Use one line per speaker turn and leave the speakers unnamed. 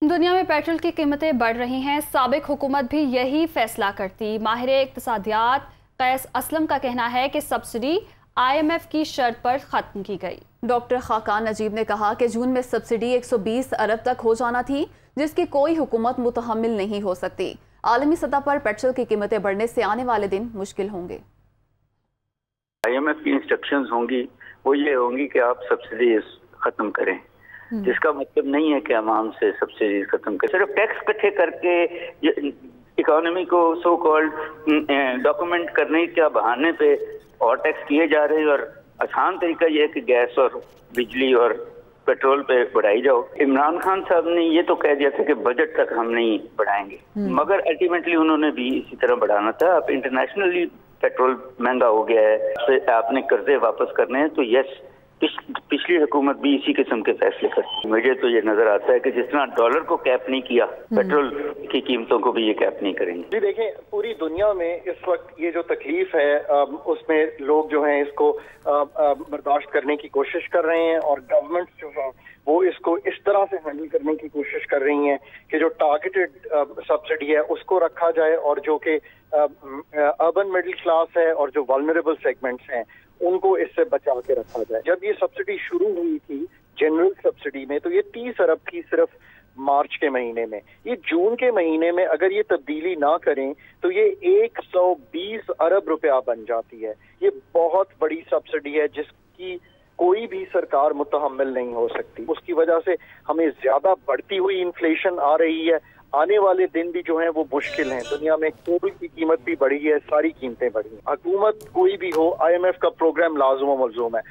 दुनिया में पेट्रोल की कीमतें बढ़ रही हैं। साबिक हुकूमत भी यही फैसला करती। माहिर इक्तिसादियात कैस असलम का कहना है कि सब्सिडी IMF की शर्त पर ख़त्म की गई।
डॉक्टर खाकान नजीब ने कहा कि जून में सब्सिडी 120 अरब तक हो जाना थी, जिसकी कोई हुकूमत मुतहम्मिल नहीं हो सकती। आलमी सतह पर पेट्रोल की कीमतें बढ़ने से आने वाले दिन मुश्किल होंगे।
IMF की इंस्ट्रक्शंस होंगी, वो ये होंगी कि आप सब्सिडी खत्म करें, जिसका मतलब नहीं है कि अवाम से सब्सिडी खत्म करें। सिर्फ टैक्स इकट्ठे करके इकोनॉमी को सो कॉल्ड डॉक्यूमेंट करने के बहाने पे और टैक्स किए जा रहे हैं, और आसान तरीका ये है कि गैस और बिजली और पेट्रोल पे बढ़ाई जाओ। इमरान खान साहब ने ये तो कह दिया था कि बजट तक हम नहीं बढ़ाएंगे, मगर अल्टीमेटली उन्होंने भी इसी तरह बढ़ाना था। अब इंटरनेशनली पेट्रोल महंगा हो गया है, तो आपने कर्जे वापस करने हैं, तो यस पिछली हुकूमत भी इसी किस्म के फैसले करती। मुझे तो ये नजर आता है कि जिस तरह डॉलर को कैप नहीं किया, पेट्रोल की कीमतों को भी ये कैप नहीं करेंगे।
जी देखें, पूरी दुनिया में इस वक्त ये जो तकलीफ है उसमें लोग जो हैं इसको बर्दाश्त करने की कोशिश कर रहे हैं, और गवर्नमेंट जो है वो इसको इस तरह से हैंडल करने की कोशिश कर रही हैं कि जो टारगेटेड सब्सिडी है उसको रखा जाए, और जो कि अर्बन मिडिल क्लास है और जो वल्नरेबल सेगमेंट्स हैं उनको इससे बचा के रखा जाए। जब ये सब्सिडी शुरू हुई थी जनरल सब्सिडी में, तो ये 30 अरब थी सिर्फ मार्च के महीने में। ये जून के महीने में अगर ये तब्दीली ना करें तो ये 120 अरब रुपया बन जाती है। ये बहुत बड़ी सब्सिडी है जिसकी कोई भी सरकार मुतहम्मिल नहीं हो सकती। उसकी वजह से हमें ज्यादा बढ़ती हुई इन्फ्लेशन आ रही है। आने वाले दिन भी जो हैं वो मुश्किल हैं। दुनिया में कोई की कीमत भी बढ़ी है, सारी कीमतें बढ़ी हैं। हुकूमत कोई भी हो, IMF का प्रोग्राम लाज़िम व मलज़ूम है।